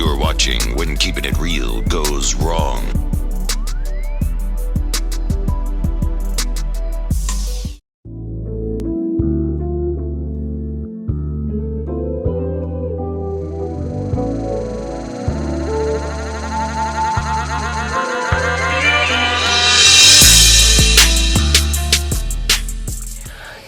You're watching When Keeping It Real Goes Wrong.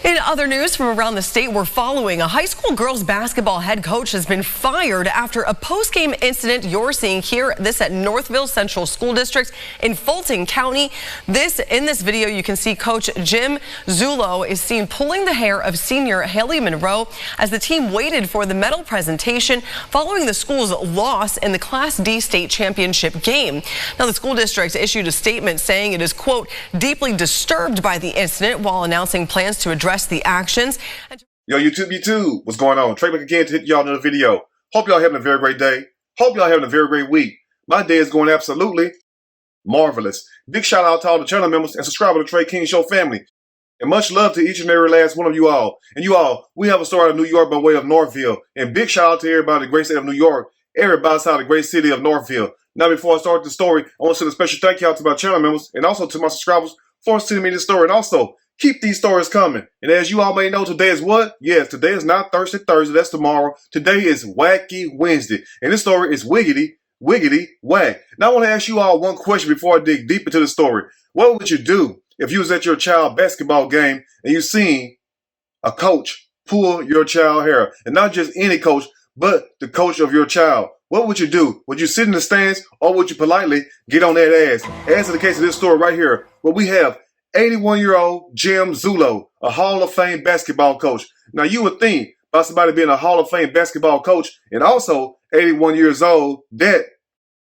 In other news from around the state we're following, a high school girls basketball head coach has been fired after a post-game incident you're seeing here. This at Northville Central School District in Fulton County. In this video, you can see Coach Jim Zulo is seen pulling the hair of senior Haley Monroe as the team waited for the medal presentation following the school's loss in the Class D state championship game. Now, the school district issued a statement saying it is, quote, deeply disturbed by the incident while announcing plans to address the actions. Yo, YouTube, what's going on? Trey back again to hit y'all another video. Hope y'all having a very great day. Hope y'all having a very great week. My day is going absolutely marvelous. Big shout out to all the channel members and subscribers to the Trey King Show family. And much love to each and every last one of you all. And you all, we have a story out of New York by way of Northville. And big shout out to everybody in the great state of New York. Everybody outside the great city of Northville. Now, before I start the story, I want to send a special thank you out to my channel members and also to my subscribers for sending me this story. And also, keep these stories coming. And as you all may know, today is what? Yes, today is not Thursday, that's tomorrow. Today is Wacky Wednesday. And this story is wiggity, whack. Now I want to ask you all one question before I dig deep into the story. What would you do if you was at your child basketball game and you seen a coach pull your child hair? And not just any coach, but the coach of your child. What would you do? Would you sit in the stands or would you politely get on that ass? As in the case of this story right here, where we have 81-year-old Jim Zulo, a Hall of Fame basketball coach. Now, you would think by somebody being a Hall of Fame basketball coach and also 81 years old that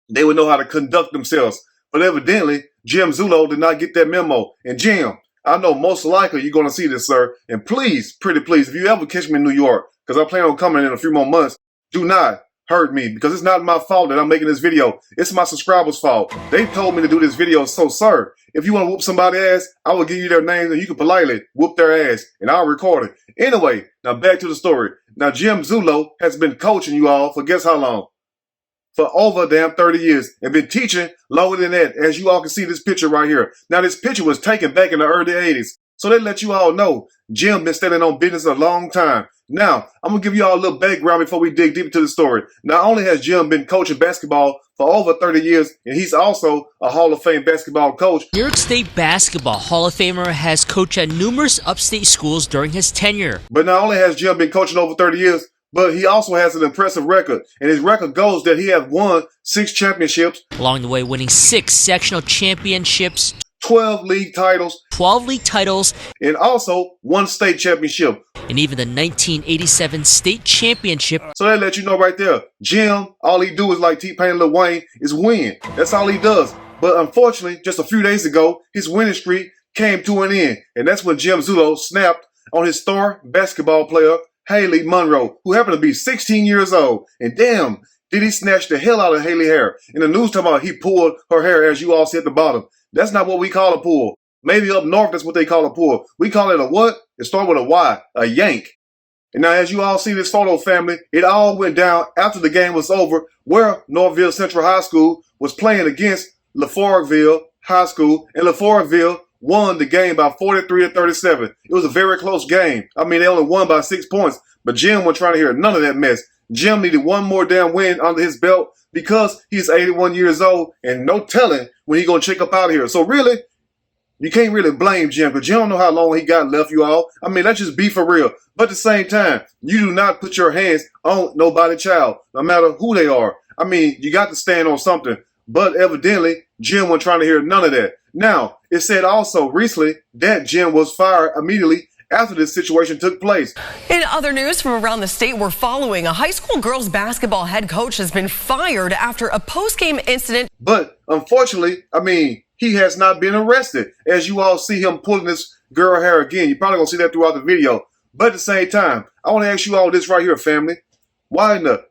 they would know how to conduct themselves. But evidently, Jim Zulo did not get that memo. And Jim, I know most likely you're going to see this, sir. And please, pretty please, if you ever catch me in New York, because I plan on coming in a few more months, do not hurt me, because it's not my fault that I'm making this video. It's my subscribers' fault. They told me to do this video. So, sir, if you want to whoop somebody's ass, I will give you their names and you can politely whoop their ass and I'll record it. Anyway, now back to the story. Now, Jim Zulo has been coaching you all for guess how long? For over damn 30 years and been teaching longer than that, as you all can see this picture right here. Now, this picture was taken back in the early 80s. So they let you all know Jim been standing on business a long time. Now, I'm going to give you all a little background before we dig deep into the story. Not only has Jim been coaching basketball for over 30 years, and he's also a Hall of Fame basketball coach. New York State basketball Hall of Famer has coached at numerous upstate schools during his tenure. But not only has Jim been coaching over 30 years, but he also has an impressive record. And his record goes that he has won 6 championships. Along the way, winning 6 sectional championships, 12 league titles, 12 league titles, and also 1 state championship. And even the 1987 state championship. So they let you know right there, Jim, all he do is like T-Pain and Lil Wayne, is win. That's all he does. But unfortunately, just a few days ago, his winning streak came to an end. And that's when Jim Zulo snapped on his star basketball player, Haley Monroe, who happened to be 16 years old. And damn, did he snatch the hell out of Haley hair. In the news talking about he pulled her hair, as you all see at the bottom. That's not what we call a pull. Maybe up north, that's what they call a pull. We call it a what? It starts with a Y, a yank. And now, as you all see this photo, family, it all went down after the game was over, where Northville Central High School was playing against Lafourville High School, and Lafourville won the game by 43-37. It was a very close game. I mean, they only won by 6 points, but Jim wasn't trying to hear none of that mess. Jim needed one more damn win under his belt because he's 81 years old, and no telling when he's going to check up out of here. So really, you can't really blame Jim, because you don't know how long he got left, you all. I mean, let's just be for real. But at the same time, you do not put your hands on nobody's child, no matter who they are. I mean, you got to stand on something. But evidently, Jim wasn't trying to hear none of that. Now, it said also recently that Jim was fired immediately after this situation took place. In other news from around the state we're following, a high school girls basketball head coach has been fired after a post-game incident. But unfortunately, I mean, he has not been arrested. As you all see him pulling this girl hair again. You're probably going to see that throughout the video. But at the same time, I want to ask you all this right here, family. Why in the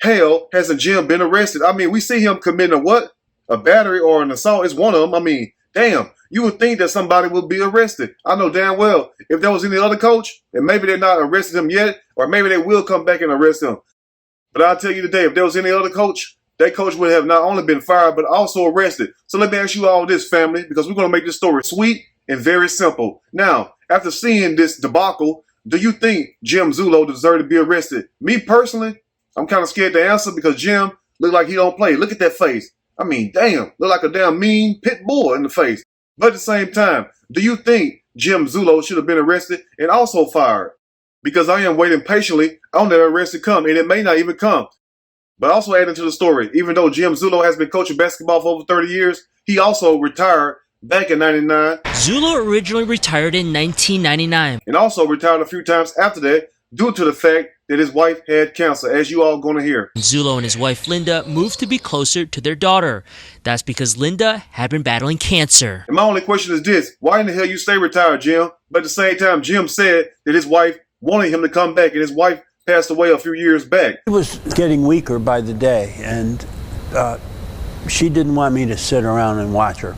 hell hasn't Jim been arrested? I mean, we see him committing a what? A battery or an assault. It's one of them. I mean, damn. You would think that somebody would be arrested. I know damn well if there was any other coach, and maybe they're not arrested him yet, or maybe they will come back and arrest him. But I'll tell you today, if there was any other coach, that coach would have not only been fired, but also arrested. So let me ask you all this, family, because we're going to make this story sweet and very simple. Now, after seeing this debacle, do you think Jim Zulo deserved to be arrested? Me personally, I'm kind of scared to answer because Jim look like he don't play. Look at that face. I mean, damn, look like a damn mean pit bull in the face. But at the same time, do you think Jim Zulo should have been arrested and also fired? Because I am waiting patiently on that arrest to come, and it may not even come. But also adding to the story, even though Jim Zulo has been coaching basketball for over 30 years, he also retired back in 99. Zulo originally retired in 1999. And also retired a few times after that due to the fact that his wife had cancer, as you all going to hear. Zulo and his wife Linda moved to be closer to their daughter. That's because Linda had been battling cancer. And my only question is this: why in the hell you stay retired, Jim? But at the same time, Jim said that his wife wanted him to come back, and his wife passed away a few years back. He was getting weaker by the day, and she didn't want me to sit around and watch her.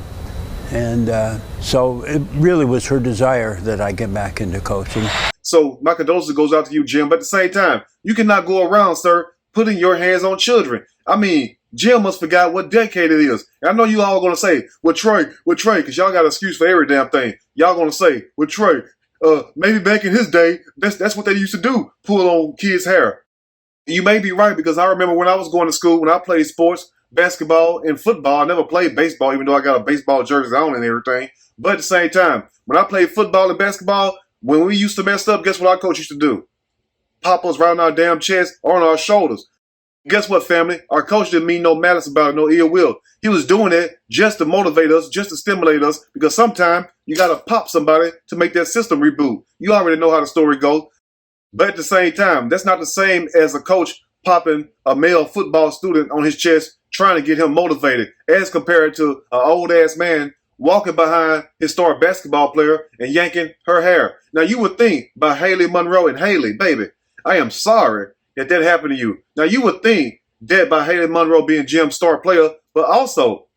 And so it really was her desire that I get back into coaching. So my condolences goes out to you, Jim. But at the same time, you cannot go around, sir, putting your hands on children. I mean, Jim must forgot what decade it is. And I know you all going to say, with Trey, because y'all got an excuse for every damn thing. Y'all going to say, with Trey, maybe back in his day, that's what they used to do, pull on kids' hair. You may be right, because I remember when I was going to school, when I played sports, basketball and football. I never played baseball, even though I got a baseball jersey on and everything. But at the same time, when I played football and basketball, when we used to mess up, guess what our coach used to do? Pop us right on our damn chest or on our shoulders. Guess what, family? Our coach didn't mean no malice about it, no ill will. He was doing it just to motivate us, just to stimulate us, because sometimes you got to pop somebody to make that system reboot. You already know how the story goes. But at the same time, that's not the same as a coach popping a male football student on his chest, trying to get him motivated, as compared to an old-ass man walking behind his star basketball player and yanking her hair. Now, you would think by Haley Monroe, and Haley, baby, I am sorry that happened to you. Now, you would think that by Haley Monroe being Jim's star player, but also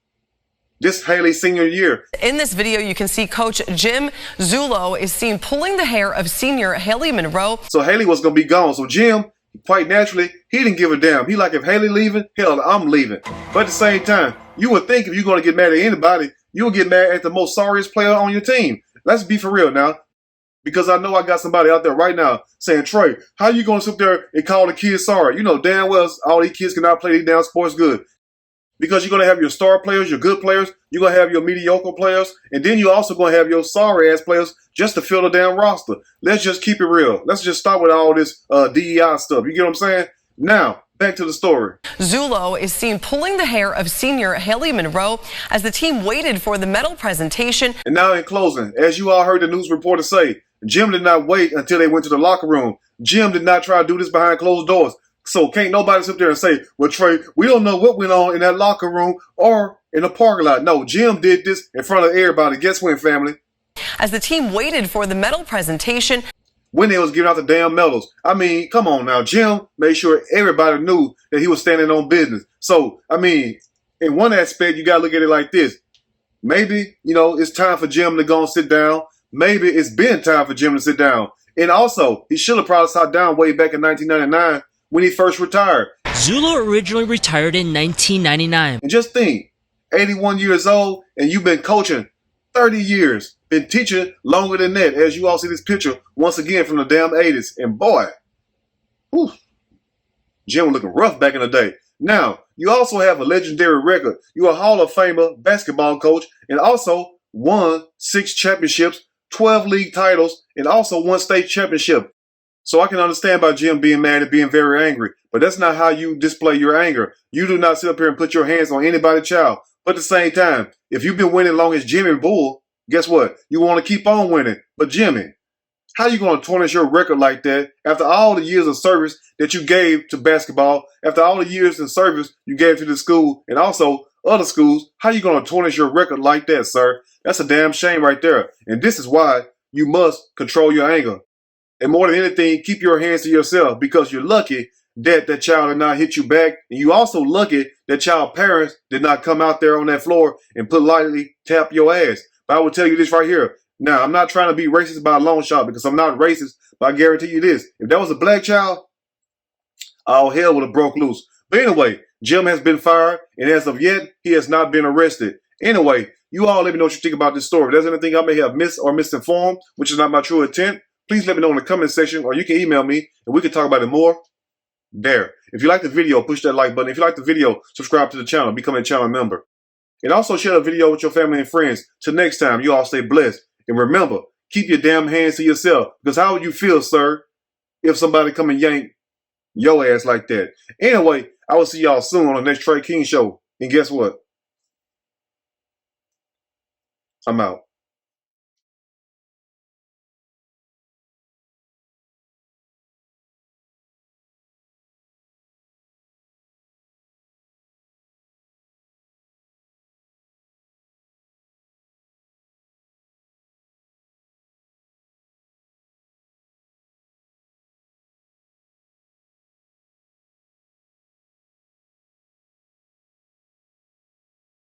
this Haley's senior year. In this video, you can see Coach Jim Zulo is seen pulling the hair of senior Haley Monroe. So Haley was going to be gone. So Jim, quite naturally, he didn't give a damn. He like, if Haley leaving, hell, I'm leaving. But at the same time, you would think if you're going to get mad at anybody, you would get mad at the most sorriest player on your team. Let's be for real now. Because I know I got somebody out there right now saying, Trey, how you going to sit there and call the kids sorry? You know damn well all these kids cannot play these damn sports good. Because you're going to have your star players, your good players, you're going to have your mediocre players, and then you're also going to have your sorry-ass players just to fill the damn roster. Let's just keep it real. Let's just start with all this DEI stuff. You get what I'm saying? Now, back to the story. Zulo is seen pulling the hair of senior Haley Monroe as the team waited for the medal presentation. And now in closing, as you all heard the news reporter say, Jim did not wait until they went to the locker room. Jim did not try to do this behind closed doors. So can't nobody sit there and say, well, Trey, we don't know what went on in that locker room or in the parking lot. No, Jim did this in front of everybody. Guess when, family? As the team waited for the medal presentation. When they was giving out the damn medals. I mean, come on now. Jim made sure everybody knew that he was standing on business. So, I mean, in one aspect, you got to look at it like this. Maybe, it's time for Jim to go and sit down. Maybe it's been time for Jim to sit down. And also, he should have probably sat down way back in 1999 when he first retired. Zulo originally retired in 1999. And just think, 81 years old, and you've been coaching 30 years. Been teaching longer than that, as you all see this picture once again from the damn 80s. And boy, whew, Jim was looking rough back in the day. Now, you also have a legendary record. You're a Hall of Famer basketball coach and also won 6 championships, 12 league titles, and also 1 state championship. So I can understand about Jim being mad and being very angry, but that's not how you display your anger. You do not sit up here and put your hands on anybody's child. But at the same time, if you've been winning long as Jimmy Bull, guess what? You want to keep on winning. But Jimmy, how you going to tarnish your record like that after all the years of service that you gave to basketball, after all the years in service you gave to the school and also other schools? How you going to tarnish your record like that, sir? That's a damn shame right there. And this is why you must control your anger. And more than anything, keep your hands to yourself, because you're lucky that that child did not hit you back. And you also lucky that child parents did not come out there on that floor and politely tap your ass. But I will tell you this right here. Now, I'm not trying to be racist by a long shot, because I'm not racist, but I guarantee you this. If that was a black child, all hell would have broke loose. But anyway, Jim has been fired, and as of yet, he has not been arrested. Anyway, you all let me know what you think about this story. If there's anything I may have missed or misinformed, which is not my true intent, please let me know in the comment section, or you can email me, and we can talk about it more there. If you like the video, push that like button. If you like the video, subscribe to the channel, become a channel member. And also share the video with your family and friends. Till next time, you all stay blessed. And remember, keep your damn hands to yourself. Because how would you feel, sir, if somebody come and yank your ass like that? Anyway, I will see y'all soon on the next Trey King show. And guess what? I'm out.